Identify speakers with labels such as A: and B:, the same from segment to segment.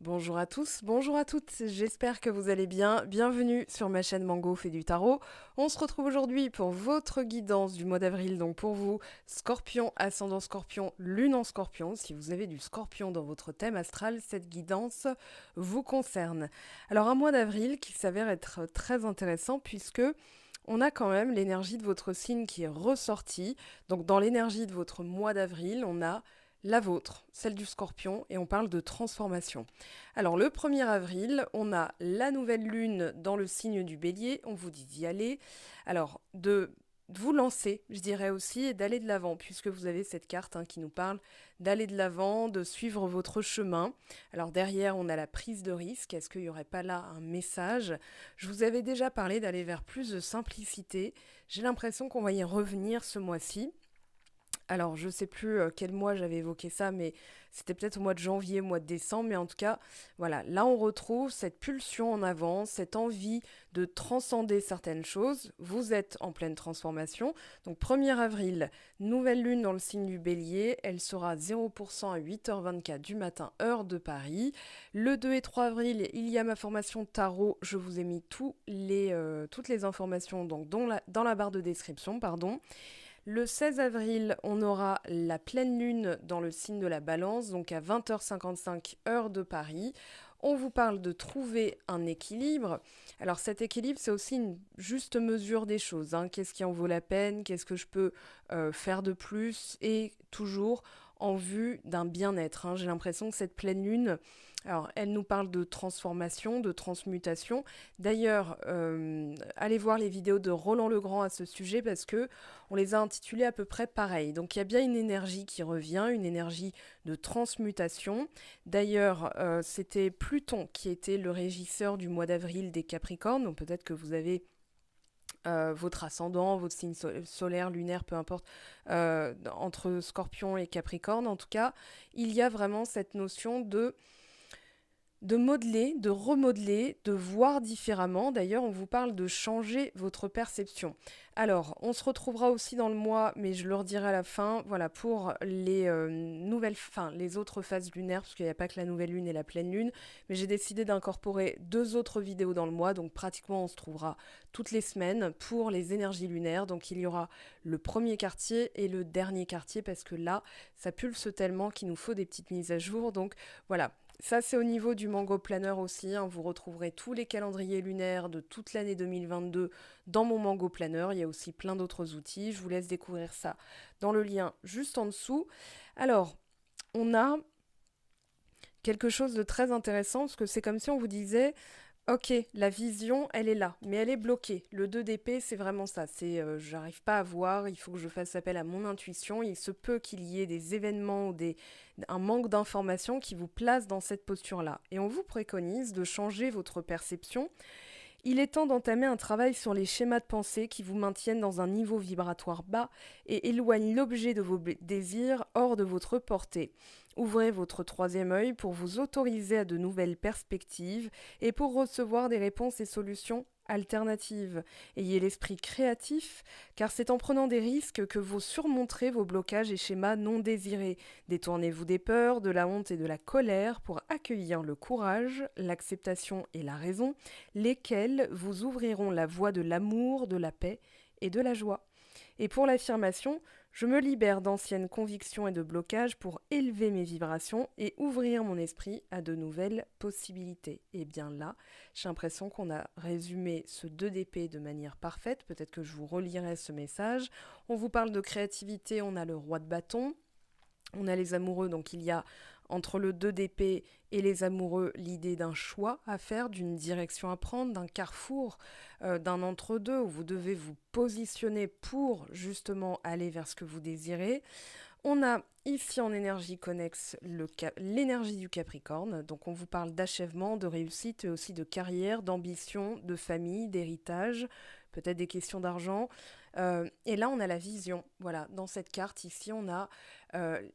A: Bonjour à tous, bonjour à toutes, j'espère que vous allez bien. Bienvenue sur ma chaîne Mango fait du tarot. On se retrouve aujourd'hui pour votre guidance du mois d'avril. Donc pour vous, Scorpion, ascendant Scorpion, lune en Scorpion. Si vous avez du Scorpion dans votre thème astral, cette guidance vous concerne. Alors un mois d'avril qui s'avère être très intéressant puisque on a quand même l'énergie de votre signe qui est ressortie. Donc dans l'énergie de votre mois d'avril, on a la vôtre, celle du Scorpion, et on parle de transformation. Alors le 1er avril, on a la nouvelle lune dans le signe du Bélier, on vous dit d'y aller. Alors de vous lancer, je dirais aussi, et d'aller de l'avant, puisque vous avez cette carte qui nous parle d'aller de l'avant, de suivre votre chemin. Alors derrière, on a la prise de risque. Est-ce qu'il n'y aurait pas là un message? Je vous avais déjà parlé d'aller vers plus de simplicité. J'ai l'impression qu'on va y revenir ce mois-ci. Alors, je sais plus quel mois j'avais évoqué ça, mais c'était peut-être au mois de janvier, mois de décembre. Mais en tout cas, voilà, là on retrouve cette pulsion en avant, cette envie de transcender certaines choses. Vous êtes en pleine transformation. Donc, 1er avril, nouvelle lune dans le signe du Bélier. Elle sera 0% à 8h24 du matin, heure de Paris. Le 2 et 3 avril, il y a ma formation tarot. Je vous ai mis toutes les informations donc, dans la barre de description, pardon. Le 16 avril, on aura la pleine lune dans le signe de la Balance, donc à 20h55 heure de Paris. On vous parle de trouver un équilibre. Alors cet équilibre, c'est aussi une juste mesure des choses. Qu'est-ce qui en vaut la peine? Qu'est-ce que je peux faire de plus? Et toujours en vue d'un bien-être. J'ai l'impression que cette pleine lune, alors elle nous parle de transformation, de transmutation. D'ailleurs, allez voir les vidéos de Roland Legrand à ce sujet parce que on les a intitulés à peu près pareil. Donc il y a bien une énergie qui revient, une énergie de transmutation. D'ailleurs, c'était Pluton qui était le régisseur du mois d'avril des Capricornes. Donc peut-être que vous avez votre ascendant, votre signe solaire, lunaire, peu importe, entre Scorpion et Capricorne. En tout cas, il y a vraiment cette notion de modeler, de remodeler, de voir différemment. D'ailleurs, on vous parle de changer votre perception. Alors, on se retrouvera aussi dans le mois, mais je le redirai à la fin, voilà, pour les autres phases lunaires, parce qu'il n'y a pas que la nouvelle lune et la pleine lune, mais j'ai décidé d'incorporer 2 autres vidéos dans le mois, donc pratiquement on se trouvera toutes les semaines pour les énergies lunaires. Donc il y aura le premier quartier et le dernier quartier, parce que là, ça pulse tellement qu'il nous faut des petites mises à jour. Donc voilà, ça, c'est au niveau du Mango Planner aussi. Vous retrouverez tous les calendriers lunaires de toute l'année 2022 dans mon Mango Planner. Il y a aussi plein d'autres outils. Je vous laisse découvrir ça dans le lien juste en dessous. Alors, on a quelque chose de très intéressant parce que c'est comme si on vous disait ok, la vision, elle est là, mais elle est bloquée. Le 2 d'épée, c'est vraiment ça. C'est j'arrive pas à voir, il faut que je fasse appel à mon intuition. Il se peut qu'il y ait des événements ou un manque d'informations qui vous place dans cette posture-là. Et on vous préconise de changer votre perception. Il est temps d'entamer un travail sur les schémas de pensée qui vous maintiennent dans un niveau vibratoire bas et éloignent l'objet de vos désirs hors de votre portée. Ouvrez votre troisième œil pour vous autoriser à de nouvelles perspectives et pour recevoir des réponses et solutions alternatives. Ayez l'esprit créatif, car c'est en prenant des risques que vous surmonterez vos blocages et schémas non désirés. Détournez-vous des peurs, de la honte et de la colère pour accueillir le courage, l'acceptation et la raison, lesquels vous ouvriront la voie de l'amour, de la paix et de la joie. Et pour l'affirmation, je me libère d'anciennes convictions et de blocages pour élever mes vibrations et ouvrir mon esprit à de nouvelles possibilités. Et bien là, j'ai l'impression qu'on a résumé ce 2 d'épée de manière parfaite. Peut-être que je vous relirai ce message. On vous parle de créativité, on a le roi de bâton. On a les amoureux, donc il y a entre le 2 d'épée et les amoureux l'idée d'un choix à faire, d'une direction à prendre, d'un carrefour, d'un entre-deux où vous devez vous positionner pour justement aller vers ce que vous désirez. On a ici en énergie connexe l'énergie du Capricorne, donc on vous parle d'achèvement, de réussite et aussi de carrière, d'ambition, de famille, d'héritage, peut-être des questions d'argent. Et là, on a la vision. Voilà, dans cette carte ici, on a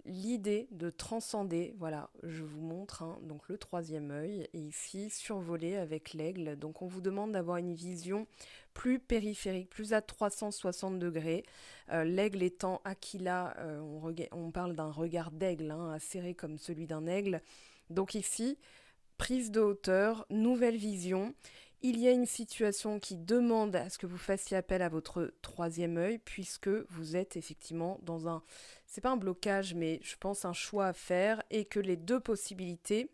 A: l'idée de transcender. Voilà, je vous montre donc le troisième œil et ici survolé avec l'aigle. Donc on vous demande d'avoir une vision plus périphérique, plus à 360 degrés. L'aigle étant Aquila, on parle d'un regard d'aigle, acéré comme celui d'un aigle. Donc ici, prise de hauteur, nouvelle vision. Il y a une situation qui demande à ce que vous fassiez appel à votre troisième œil, puisque vous êtes effectivement dans un, c'est pas un blocage, mais je pense un choix à faire, et que les deux possibilités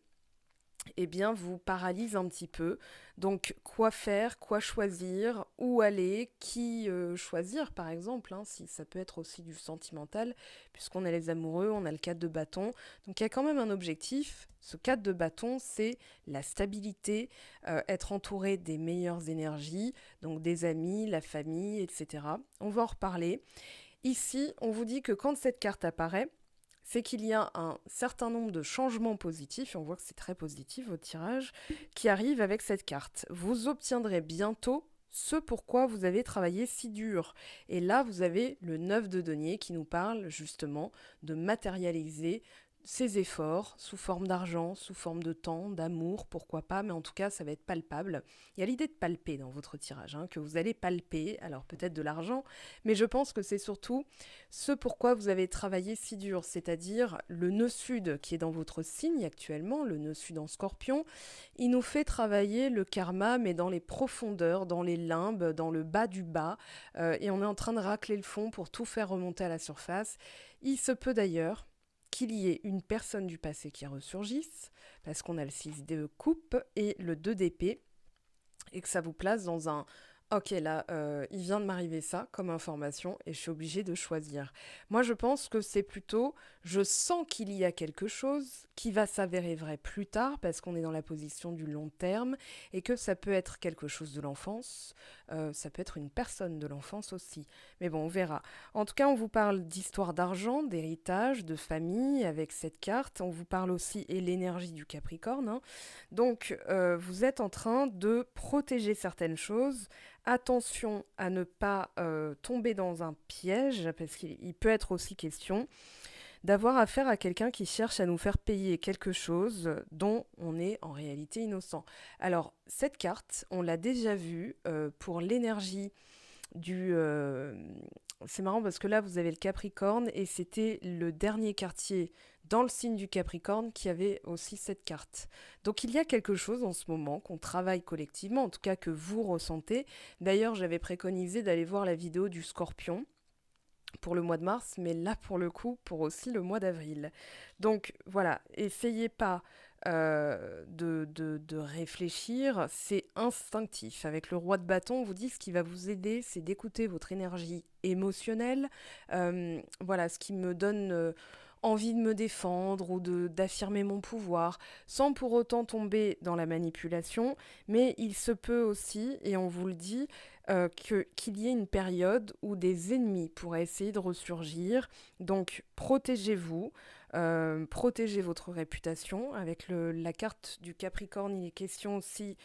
A: eh bien, vous paralyse un petit peu. Donc, quoi faire, quoi choisir, où aller, qui choisir, par exemple, hein, si ça peut être aussi du sentimental, puisqu'on a les amoureux, on a le 4 de bâton. Donc, il y a quand même un objectif. Ce 4 de bâton, c'est la stabilité, être entouré des meilleures énergies, donc des amis, la famille, etc. On va en reparler. Ici, on vous dit que quand cette carte apparaît, c'est qu'il y a un certain nombre de changements positifs, et on voit que c'est très positif votre tirage, qui arrivent avec cette carte. Vous obtiendrez bientôt ce pourquoi vous avez travaillé si dur. Et là, vous avez le 9 de denier qui nous parle justement de matérialiser ses efforts sous forme d'argent, sous forme de temps, d'amour, pourquoi pas, mais en tout cas, ça va être palpable. Il y a l'idée de palper dans votre tirage, hein, que vous allez palper, alors peut-être de l'argent, mais je pense que c'est surtout ce pourquoi vous avez travaillé si dur, c'est-à-dire le nœud sud qui est dans votre signe actuellement, le nœud sud en scorpion, il nous fait travailler le karma, mais dans les profondeurs, dans les limbes, dans le bas du bas, et on est en train de racler le fond pour tout faire remonter à la surface. Il se peut d'ailleurs qu'il y ait une personne du passé qui ressurgisse, parce qu'on a le 6 de coupe et le 2 d'épée, et que ça vous place dans un ok, là, il vient de m'arriver ça comme information et je suis obligée de choisir. Moi, je pense que c'est plutôt, je sens qu'il y a quelque chose qui va s'avérer vrai plus tard parce qu'on est dans la position du long terme et que ça peut être quelque chose de l'enfance, ça peut être une personne de l'enfance aussi. Mais bon, on verra. En tout cas, on vous parle d'histoire d'argent, d'héritage, de famille avec cette carte. On vous parle aussi et l'énergie du Capricorne, hein. Donc, vous êtes en train de protéger certaines choses. Attention à ne pas tomber dans un piège, parce qu'il peut être aussi question d'avoir affaire à quelqu'un qui cherche à nous faire payer quelque chose dont on est en réalité innocent. Alors, cette carte, on l'a déjà vue pour l'énergie du... c'est marrant parce que là, vous avez le Capricorne et c'était le dernier quartier dans le signe du Capricorne qui avait aussi cette carte. Donc il y a quelque chose en ce moment qu'on travaille collectivement, en tout cas que vous ressentez. D'ailleurs, j'avais préconisé d'aller voir la vidéo du Scorpion pour le mois de mars, mais là pour le coup, pour aussi le mois d'avril. Donc voilà, essayez pas de réfléchir, c'est instinctif. Avec le roi de bâton, on vous dit ce qui va vous aider, c'est d'écouter votre énergie émotionnelle. Voilà, ce qui me donne envie de me défendre ou d'affirmer mon pouvoir, sans pour autant tomber dans la manipulation. Mais il se peut aussi, et on vous le dit, qu'il y ait une période où des ennemis pourraient essayer de ressurgir. Donc protégez-vous, protégez votre réputation. Avec la carte du Capricorne, il est question aussi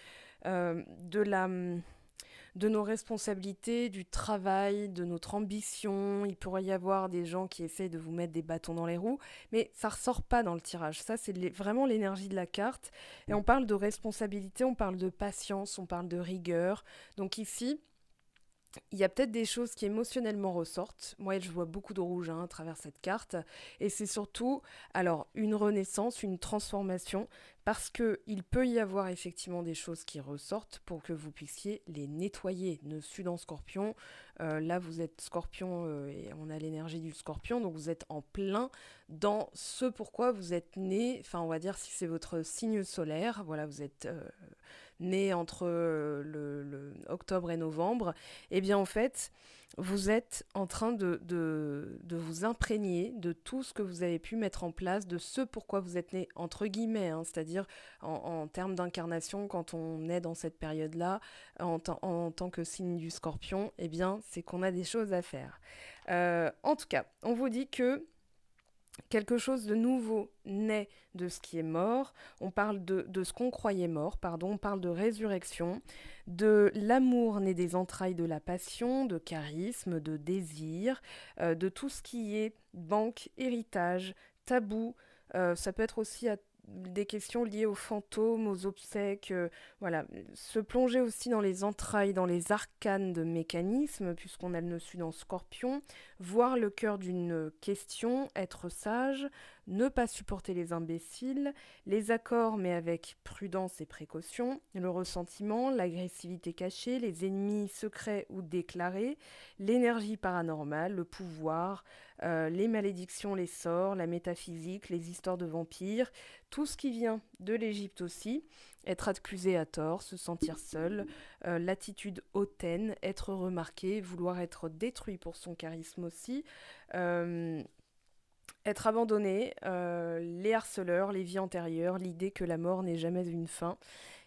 A: de nos responsabilités, du travail, de notre ambition. Il pourrait y avoir des gens qui essayent de vous mettre des bâtons dans les roues, mais ça ressort pas dans le tirage. Ça, c'est vraiment l'énergie de la carte. Et on parle de responsabilité, on parle de patience, on parle de rigueur. Donc ici, il y a peut-être des choses qui émotionnellement ressortent. Moi, je vois beaucoup de rouge, hein, à travers cette carte. Et c'est surtout, alors, une renaissance, une transformation, parce qu'il peut y avoir effectivement des choses qui ressortent pour que vous puissiez les nettoyer. Ne sud en scorpion, là vous êtes scorpion et on a l'énergie du scorpion, donc vous êtes en plein dans ce pourquoi vous êtes né. Enfin, on va dire si c'est votre signe solaire, voilà, vous êtes né entre le octobre et novembre, eh bien en fait, vous êtes en train de vous imprégner de tout ce que vous avez pu mettre en place, de ce pourquoi vous êtes né, entre guillemets, hein, c'est-à-dire en termes d'incarnation, quand on est dans cette période-là, en tant que signe du scorpion, eh bien c'est qu'on a des choses à faire. En tout cas, on vous dit que quelque chose de nouveau naît de ce qui est mort. On parle de ce qu'on croyait mort, pardon. On parle de résurrection, de l'amour né des entrailles de la passion, de charisme, de désir, de tout ce qui est banque, héritage, tabou. Ça peut être aussi des questions liées aux fantômes, aux obsèques, voilà, se plonger aussi dans les entrailles, dans les arcanes de mécanismes, puisqu'on a le nœud sud en scorpion, voir le cœur d'une question, être sage, ne pas supporter les imbéciles, les accords mais avec prudence et précaution, le ressentiment, l'agressivité cachée, les ennemis secrets ou déclarés, l'énergie paranormale, le pouvoir, les malédictions, les sorts, la métaphysique, les histoires de vampires, tout ce qui vient de l'Égypte aussi, être accusé à tort, se sentir seul, l'attitude hautaine, être remarqué, vouloir être détruit pour son charisme aussi, euh, être abandonné, les harceleurs, les vies antérieures, l'idée que la mort n'est jamais une fin.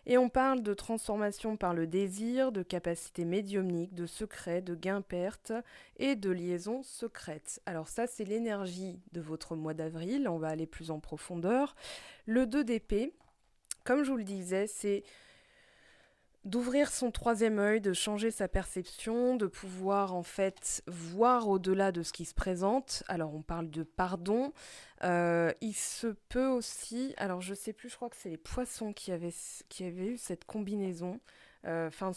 A: Et on parle de transformation par le désir, de capacité médiumnique, de secret, de gain-perte et de liaison secrète. Alors ça, c'est l'énergie de votre mois d'avril. On va aller plus en profondeur. Le 2 d'épée, comme je vous le disais, c'est d'ouvrir son troisième œil, de changer sa perception, de pouvoir en fait voir au-delà de ce qui se présente. Alors on parle de pardon. Il se peut aussi, alors je sais plus, je crois que c'est les poissons qui avaient eu cette combinaison. Enfin,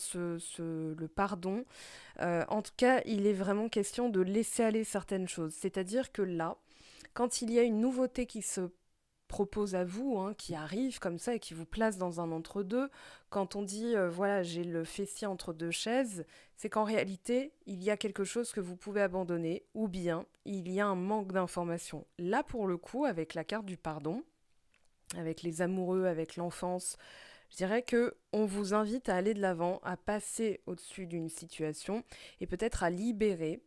A: le pardon. En tout cas, il est vraiment question de laisser aller certaines choses. C'est-à-dire que là, quand il y a une nouveauté qui se propose à vous, hein, qui arrive comme ça et qui vous place dans un entre-deux, quand on dit voilà, j'ai le fessier entre deux chaises, c'est qu'en réalité, il y a quelque chose que vous pouvez abandonner ou bien il y a un manque d'information. Là, pour le coup, avec la carte du pardon, avec les amoureux, avec l'enfance, je dirais que on vous invite à aller de l'avant, à passer au-dessus d'une situation et peut-être à libérer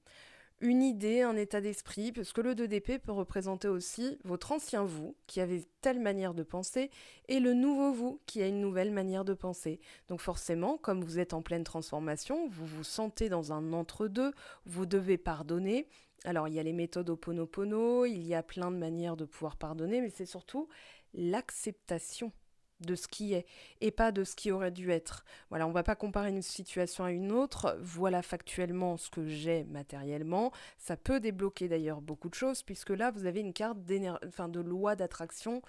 A: une idée, un état d'esprit, parce que le 2 d'épée peut représenter aussi votre ancien vous, qui avait telle manière de penser, et le nouveau vous, qui a une nouvelle manière de penser. Donc forcément, comme vous êtes en pleine transformation, vous vous sentez dans un entre-deux, vous devez pardonner. Alors il y a les méthodes Ho'oponopono, il y a plein de manières de pouvoir pardonner, mais c'est surtout l'acceptation de ce qui est et pas de ce qui aurait dû être. Voilà, on va pas comparer une situation à une autre. Voilà factuellement ce que j'ai matériellement. Ça peut débloquer d'ailleurs beaucoup de choses puisque là vous avez une carte de loi d'attraction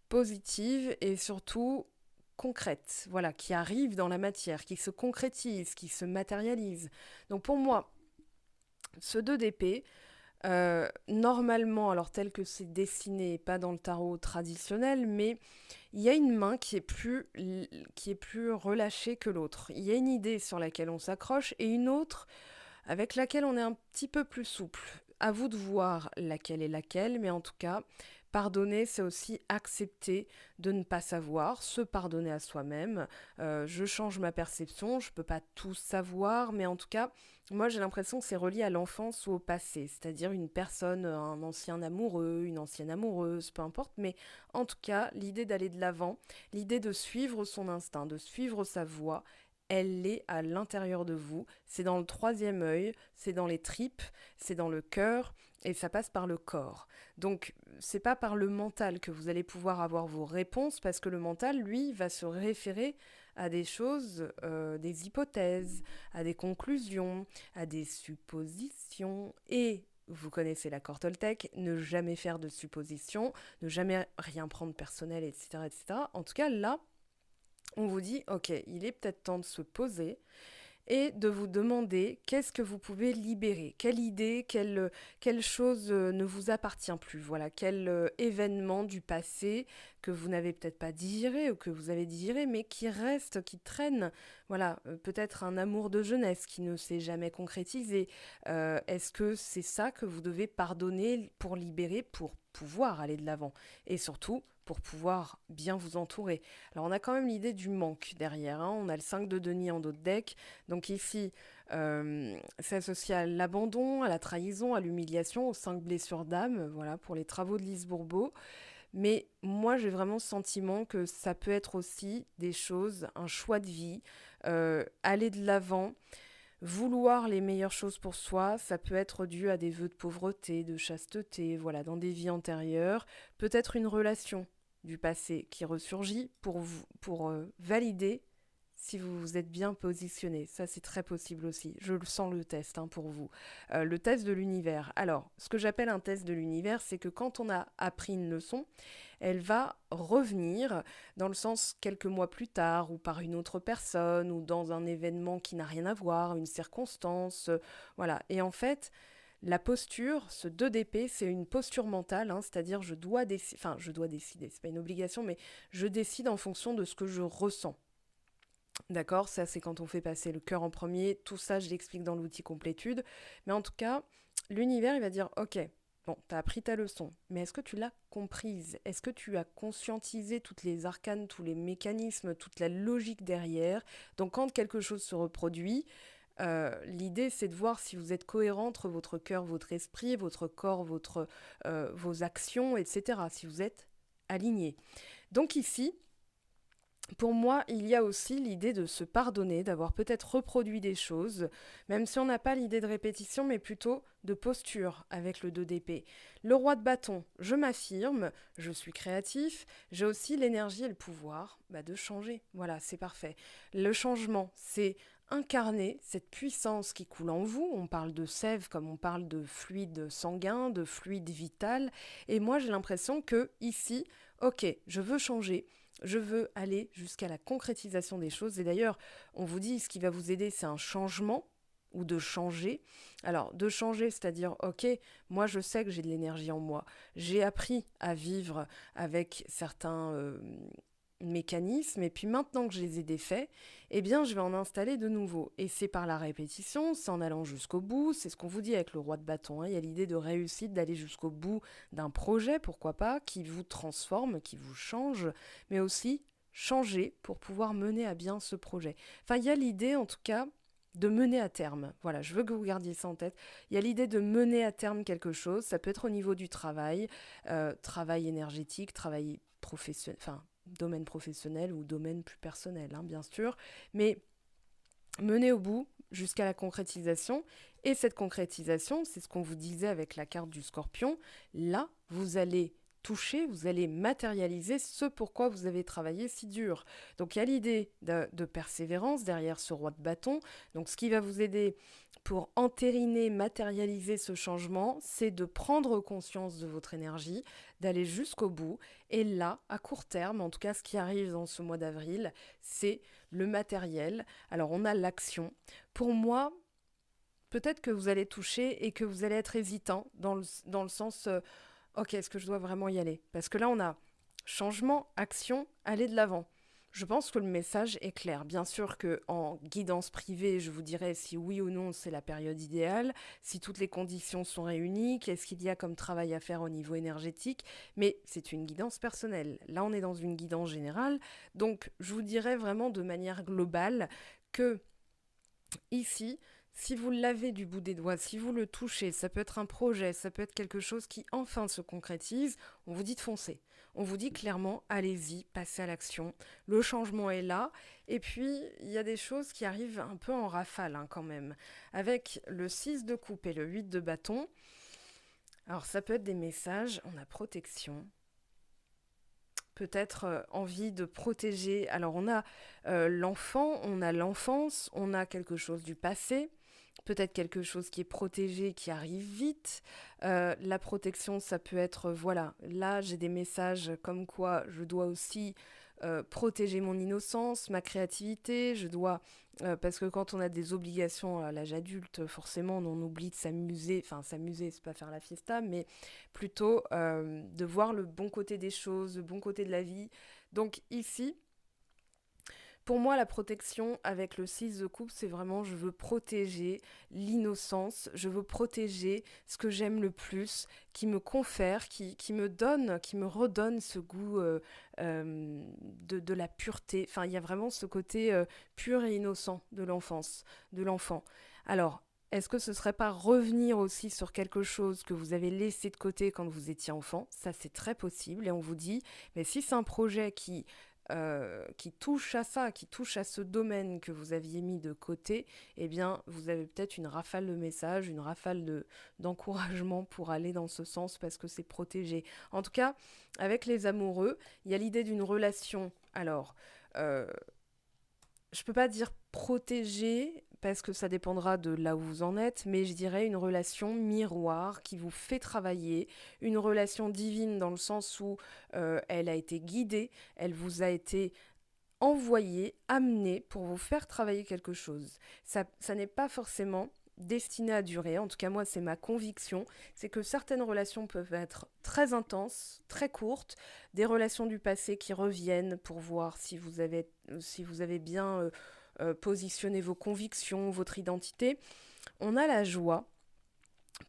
A: positive et surtout concrète. Voilà, qui arrive dans la matière, qui se concrétise, qui se matérialise. Donc pour moi, ce 2 d'épée, normalement, alors tel que c'est dessiné, pas dans le tarot traditionnel, mais il y a une main qui est plus relâchée que l'autre. Il y a une idée sur laquelle on s'accroche et une autre avec laquelle on est un petit peu plus souple. À vous de voir laquelle est laquelle, mais en tout cas, pardonner, c'est aussi accepter de ne pas savoir, se pardonner à soi-même. Je change ma perception, je ne peux pas tout savoir, mais en tout cas, moi j'ai l'impression que c'est relié à l'enfance ou au passé, c'est-à-dire une personne, un ancien amoureux, une ancienne amoureuse, peu importe, mais en tout cas, l'idée d'aller de l'avant, l'idée de suivre son instinct, de suivre sa voie, elle est à l'intérieur de vous, c'est dans le troisième œil, c'est dans les tripes, c'est dans le cœur et ça passe par le corps. Donc c'est pas par le mental que vous allez pouvoir avoir vos réponses parce que le mental, lui, va se référer à des choses, des hypothèses, à des conclusions, à des suppositions et vous connaissez l'accord Toltec, ne jamais faire de suppositions, ne jamais rien prendre personnel, etc., etc. En tout cas, là, on vous dit, ok, il est peut-être temps de se poser et de vous demander qu'est-ce que vous pouvez libérer, quelle idée, quelle chose ne vous appartient plus, voilà, quel événement du passé que vous n'avez peut-être pas digéré ou que vous avez digéré, mais qui reste, qui traîne, voilà, peut-être un amour de jeunesse qui ne s'est jamais concrétisé. Est-ce que c'est ça que vous devez pardonner pour libérer, pour pouvoir aller de l'avant et surtout pour pouvoir bien vous entourer. Alors on a quand même l'idée du manque derrière, hein. On a le 5 de denier en dos de deck, donc ici c'est associé à l'abandon, à la trahison, à l'humiliation, aux 5 blessures d'âme, voilà, pour les travaux de Lise Bourbeau. Mais moi j'ai vraiment ce sentiment que ça peut être aussi des choses, un choix de vie, aller de l'avant, vouloir les meilleures choses pour soi, ça peut être dû à des vœux de pauvreté, de chasteté, voilà, dans des vies antérieures, peut-être une relation du passé qui ressurgit pour valider si vous vous êtes bien positionné. Ça, c'est très possible aussi. Je le sens le test hein, pour vous. Le test de l'univers. Alors, ce que j'appelle un test de l'univers, c'est que quand on a appris une leçon, elle va revenir dans le sens quelques mois plus tard ou par une autre personne ou dans un événement qui n'a rien à voir, une circonstance. Voilà. Et en fait, La posture, ce 2DP, c'est une posture mentale, hein, c'est-à-dire je dois décider, c'est pas une obligation, mais je décide en fonction de ce que je ressens. D'accord, ça c'est quand on fait passer le cœur en premier, tout ça je l'explique dans l'outil complétude, mais en tout cas, l'univers il va dire ok, bon, t'as appris ta leçon, mais est-ce que tu l'as comprise? Est-ce que tu as conscientisé toutes les arcanes, tous les mécanismes, toute la logique derrière? Donc quand quelque chose se reproduit, l'idée c'est de voir si vous êtes cohérent entre votre cœur, votre esprit, votre corps, vos actions, etc. Si vous êtes aligné. Donc ici, pour moi, il y a aussi l'idée de se pardonner, d'avoir peut-être reproduit des choses, même si on n'a pas l'idée de répétition, mais plutôt de posture avec le 2DP. Le roi de bâton, je m'affirme, je suis créatif, j'ai aussi l'énergie et le pouvoir de changer. Voilà, c'est parfait. Le changement, c'est incarner cette puissance qui coule en vous. On parle de sève comme on parle de fluide sanguin, de fluide vital. Et moi, j'ai l'impression que ici, ok, je veux changer. Je veux aller jusqu'à la concrétisation des choses. Et d'ailleurs, on vous dit, ce qui va vous aider, c'est un changement ou de changer. Alors, de changer, c'est-à-dire, ok, moi je sais que j'ai de l'énergie en moi. J'ai appris à vivre avec certains mécanismes, et puis maintenant que je les ai défaits, eh bien, je vais en installer de nouveaux. Et c'est par la répétition, c'est en allant jusqu'au bout, c'est ce qu'on vous dit avec le roi de bâton, hein. Il y a l'idée de réussite, d'aller jusqu'au bout d'un projet, pourquoi pas, qui vous transforme, qui vous change, mais aussi changer pour pouvoir mener à bien ce projet. Enfin, il y a l'idée, en tout cas, de mener à terme. Voilà, je veux que vous gardiez ça en tête. Il y a l'idée de mener à terme quelque chose. Ça peut être au niveau du travail, travail énergétique, travail professionnel, enfin, domaine professionnel ou domaine plus personnel, hein, bien sûr. Mais mener au bout jusqu'à la concrétisation. Et cette concrétisation, c'est ce qu'on vous disait avec la carte du scorpion. Là, vous allez toucher, vous allez matérialiser ce pourquoi vous avez travaillé si dur. Donc il y a l'idée de persévérance derrière ce roi de bâton. Donc ce qui va vous aider pour entériner, matérialiser ce changement, c'est de prendre conscience de votre énergie, d'aller jusqu'au bout. Et là, à court terme, en tout cas ce qui arrive dans ce mois d'avril, c'est le matériel. Alors on a l'action. Pour moi, peut-être que vous allez toucher et que vous allez être hésitant dans le sens ok, est-ce que je dois vraiment y aller? Parce que là, on a changement, action, aller de l'avant. Je pense que le message est clair. Bien sûr qu'en guidance privée, je vous dirai si oui ou non c'est la période idéale, si toutes les conditions sont réunies, qu'est-ce qu'il y a comme travail à faire au niveau énergétique, mais c'est une guidance personnelle. Là, on est dans une guidance générale, donc je vous dirais vraiment de manière globale que ici, si vous l'avez du bout des doigts, si vous le touchez, ça peut être un projet, ça peut être quelque chose qui enfin se concrétise, on vous dit de foncer. On vous dit clairement, allez-y, passez à l'action. Le changement est là. Et puis, il y a des choses qui arrivent un peu en rafale hein, quand même. Avec le 6 de coupe et le 8 de bâton, alors ça peut être des messages, on a protection, peut-être envie de protéger. Alors on a l'enfant, on a l'enfance, on a quelque chose du passé, peut-être quelque chose qui est protégé, qui arrive vite. La protection, ça peut être, voilà, là j'ai des messages comme quoi je dois aussi protéger mon innocence, ma créativité, je dois... parce que quand on a des obligations à l'âge adulte, forcément on oublie de s'amuser, enfin s'amuser c'est pas faire la fiesta, mais plutôt de voir le bon côté des choses, le bon côté de la vie. Donc ici, pour moi, la protection avec le 6 de coupe, c'est vraiment je veux protéger l'innocence, je veux protéger ce que j'aime le plus, qui me confère, qui me donne, qui me redonne ce goût de la pureté. Enfin, il y a vraiment ce côté pur et innocent de l'enfance, de l'enfant. Alors, est-ce que ce serait pas revenir aussi sur quelque chose que vous avez laissé de côté quand vous étiez enfant? Ça, c'est très possible. Et on vous dit, mais si c'est un projet qui touche à ça, qui touche à ce domaine que vous aviez mis de côté, eh bien, vous avez peut-être une rafale de messages, une rafale d'encouragement pour aller dans ce sens parce que c'est protégé. En tout cas, avec les amoureux, il y a l'idée d'une relation. Alors, je peux pas dire protégée parce que ça dépendra de là où vous en êtes, mais je dirais une relation miroir qui vous fait travailler, une relation divine dans le sens où elle a été guidée, elle vous a été envoyée, amenée pour vous faire travailler quelque chose. Ça n'est pas forcément destinées à durer. En tout cas, moi, c'est ma conviction. C'est que certaines relations peuvent être très intenses, très courtes, des relations du passé qui reviennent pour voir si vous avez bien positionné vos convictions, votre identité. On a la joie.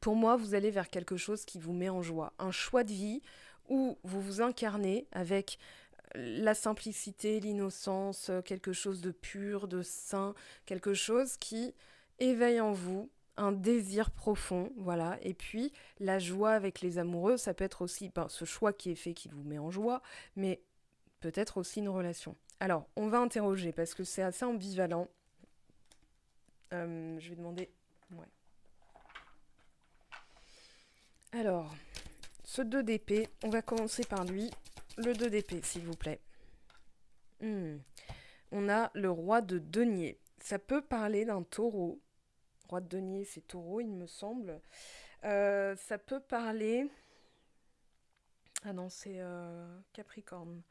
A: Pour moi, vous allez vers quelque chose qui vous met en joie. Un choix de vie où vous vous incarnez avec la simplicité, l'innocence, quelque chose de pur, de sain, quelque chose qui éveille en vous un désir profond, voilà. Et puis la joie avec les amoureux, ça peut être aussi ce choix qui est fait qui vous met en joie, mais peut-être aussi une relation. Alors, on va interroger parce que c'est assez ambivalent. Je vais demander. Ouais. Alors, ce 2 d'épée, on va commencer par lui. Le 2 d'épée, s'il vous plaît. On a le roi de denier. Ça peut parler d'un taureau. Roi de denier, c'est taureau, il me semble. Ça peut parler... Ah non, c'est Capricorne.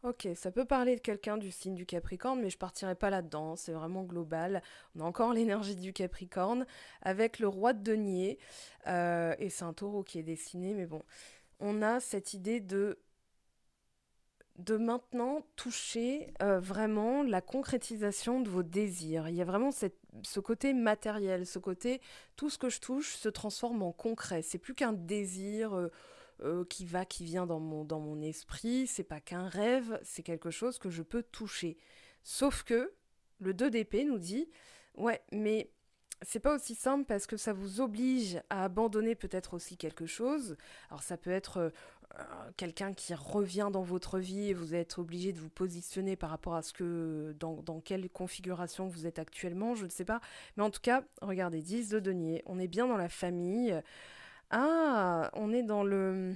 A: Ok, ça peut parler de quelqu'un du signe du Capricorne, mais je partirai pas là-dedans, c'est vraiment global. On a encore l'énergie du Capricorne avec le roi de denier, et c'est un taureau qui est dessiné, mais bon, on a cette idée de maintenant toucher vraiment la concrétisation de vos désirs. Il y a vraiment ce côté matériel, ce côté tout ce que je touche se transforme en concret. C'est plus qu'un désir qui vient dans mon esprit, c'est pas qu'un rêve, c'est quelque chose que je peux toucher. Sauf que le 2 d'épée nous dit, ouais, mais c'est pas aussi simple parce que ça vous oblige à abandonner peut-être aussi quelque chose. Alors ça peut être quelqu'un qui revient dans votre vie et vous êtes obligé de vous positionner par rapport à ce que dans quelle configuration vous êtes actuellement, je ne sais pas. Mais en tout cas, regardez, 10 de denier, on est bien dans la famille. Ah, on est dans le...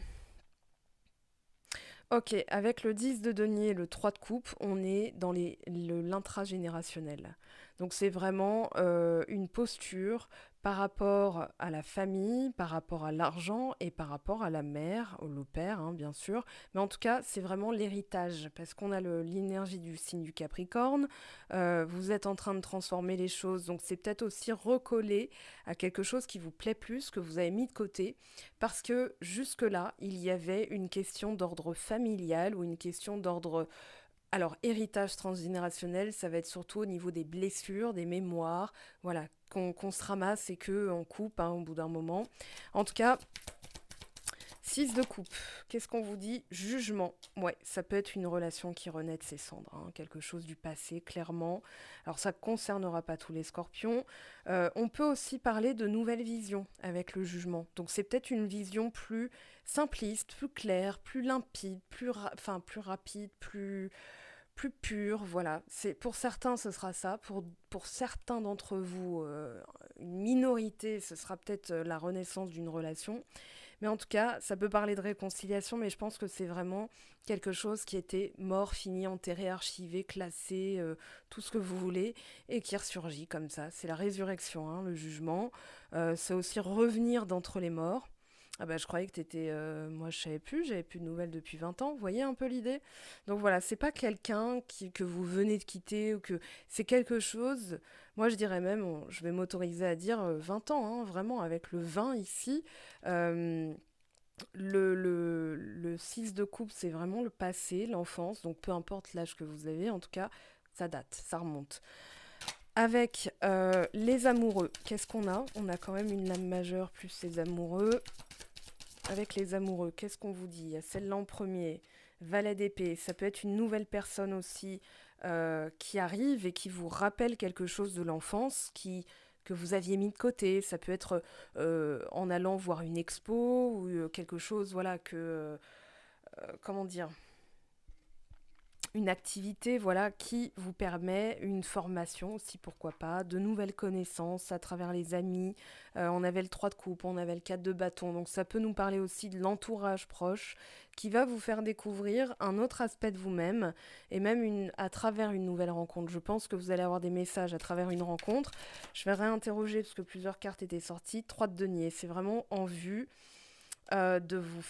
A: Ok, avec le 10 de denier et le 3 de coupe, on est dans l'intragénérationnel. Donc c'est vraiment une posture par rapport à la famille, par rapport à l'argent et par rapport à la mère, au père, hein, bien sûr. Mais en tout cas, c'est vraiment l'héritage, parce qu'on a l'énergie du signe du Capricorne. Vous êtes en train de transformer les choses, donc c'est peut-être aussi recoller à quelque chose qui vous plaît plus, que vous avez mis de côté, parce que jusque-là, il y avait une question d'ordre familial ou une question d'ordre... Alors, héritage transgénérationnel, ça va être surtout au niveau des blessures, des mémoires, voilà, qu'on se ramasse et qu'on coupe hein, au bout d'un moment. En tout cas, 6 de coupe, qu'est-ce qu'on vous dit? Jugement. Ouais, ça peut être une relation qui renaît de ses cendres, hein, quelque chose du passé, clairement. Alors ça ne concernera pas tous les scorpions. On peut aussi parler de nouvelles visions avec le jugement. Donc c'est peut-être une vision plus simpliste, plus claire, plus limpide, plus rapide, plus pure, voilà. Pour certains, ce sera ça. Pour certains d'entre vous, une minorité, ce sera peut-être la renaissance d'une relation. Mais en tout cas, ça peut parler de réconciliation, mais je pense que c'est vraiment quelque chose qui était mort, fini, enterré, archivé, classé, tout ce que vous voulez, et qui ressurgit comme ça. C'est la résurrection, hein, le jugement. C'est aussi revenir d'entre les morts. Ah bah je croyais que t'étais... moi je savais plus, j'avais plus de nouvelles depuis 20 ans. Vous voyez un peu l'idée? Donc voilà, c'est pas quelqu'un que vous venez de quitter ou que... C'est quelque chose... Moi je dirais même, je vais m'autoriser à dire 20 ans, hein, vraiment, avec le 20 ici. Euh, le 6 de coupe, c'est vraiment le passé, l'enfance. Donc peu importe l'âge que vous avez, en tout cas, ça date, ça remonte. Avec les amoureux, qu'est-ce qu'on a? On a quand même une lame majeure plus les amoureux. Avec les amoureux, qu'est-ce qu'on vous dit? Il y a celle-là en premier, valet d'épée. Ça peut être une nouvelle personne aussi qui arrive et qui vous rappelle quelque chose de l'enfance que vous aviez mis de côté. Ça peut être en allant voir une expo ou quelque chose, voilà, comment dire? Une activité voilà, qui vous permet une formation aussi, pourquoi pas, de nouvelles connaissances à travers les amis. On avait le 3 de coupe, on avait le 4 de bâton, donc ça peut nous parler aussi de l'entourage proche qui va vous faire découvrir un autre aspect de vous-même et même à travers une nouvelle rencontre. Je pense que vous allez avoir des messages à travers une rencontre. Je vais réinterroger parce que plusieurs cartes étaient sorties. 3 de denier, c'est vraiment en vue. de vous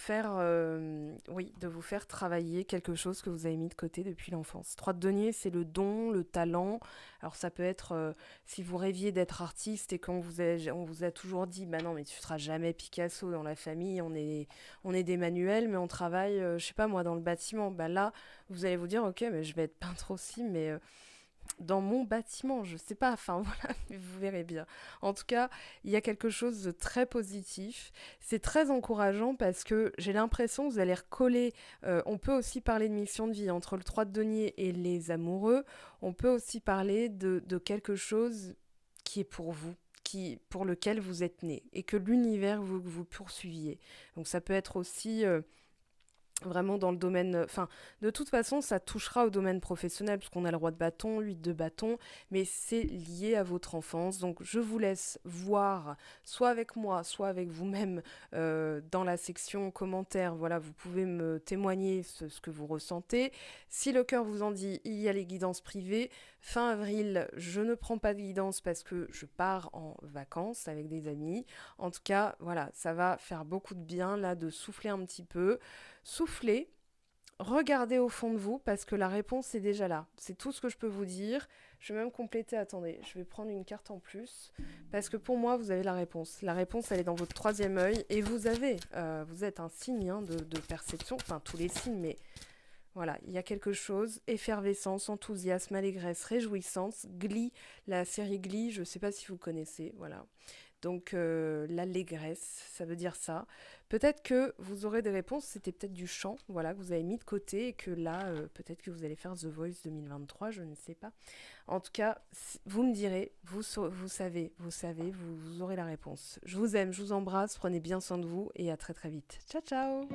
A: faire travailler quelque chose que vous avez mis de côté depuis l'enfance. 3 de denier, c'est le don, le talent. Alors ça peut être, si vous rêviez d'être artiste et on vous a toujours dit, bah non, mais tu seras jamais Picasso dans la famille, on est des manuels, mais on travaille, je sais pas moi, dans le bâtiment. Bah là, vous allez vous dire, ok, mais je vais être peintre aussi, mais dans mon bâtiment, je sais pas, enfin voilà, mais vous verrez bien. En tout cas, il y a quelque chose de très positif. C'est très encourageant parce que j'ai l'impression que vous allez recoller. On peut aussi parler de mission de vie entre le 3 de denier et les amoureux. On peut aussi parler de quelque chose qui est pour vous. Pour lequel vous êtes né et que l'univers vous poursuiviez. Donc ça peut être aussi vraiment dans le domaine... Enfin, de toute façon, ça touchera au domaine professionnel, parce qu'on a le roi de bâton, 8 de bâton, mais c'est lié à votre enfance. Donc, je vous laisse voir, soit avec moi, soit avec vous-même, dans la section commentaires. Voilà, vous pouvez me témoigner ce que vous ressentez. Si le cœur vous en dit, il y a les guidances privées. Fin avril, je ne prends pas de guidance parce que je pars en vacances avec des amis. En tout cas, voilà, ça va faire beaucoup de bien, là, de souffler un petit peu. Soufflez, regardez au fond de vous parce que la réponse est déjà là. C'est tout ce que je peux vous dire. Je vais même compléter, attendez, je vais prendre une carte en plus parce que pour moi, vous avez la réponse. La réponse, elle est dans votre troisième œil et vous êtes un signe hein, de perception, enfin tous les signes, mais voilà, il y a quelque chose, effervescence, enthousiasme, allégresse, réjouissance, Glee, la série Glee, je ne sais pas si vous connaissez, voilà. Donc l'allégresse, ça veut dire ça. Peut-être que vous aurez des réponses, c'était peut-être du chant, voilà, que vous avez mis de côté et que là, peut-être que vous allez faire The Voice 2023, je ne sais pas. En tout cas, vous me direz, vous aurez la réponse. Je vous aime, je vous embrasse, prenez bien soin de vous et à très très vite. Ciao ciao.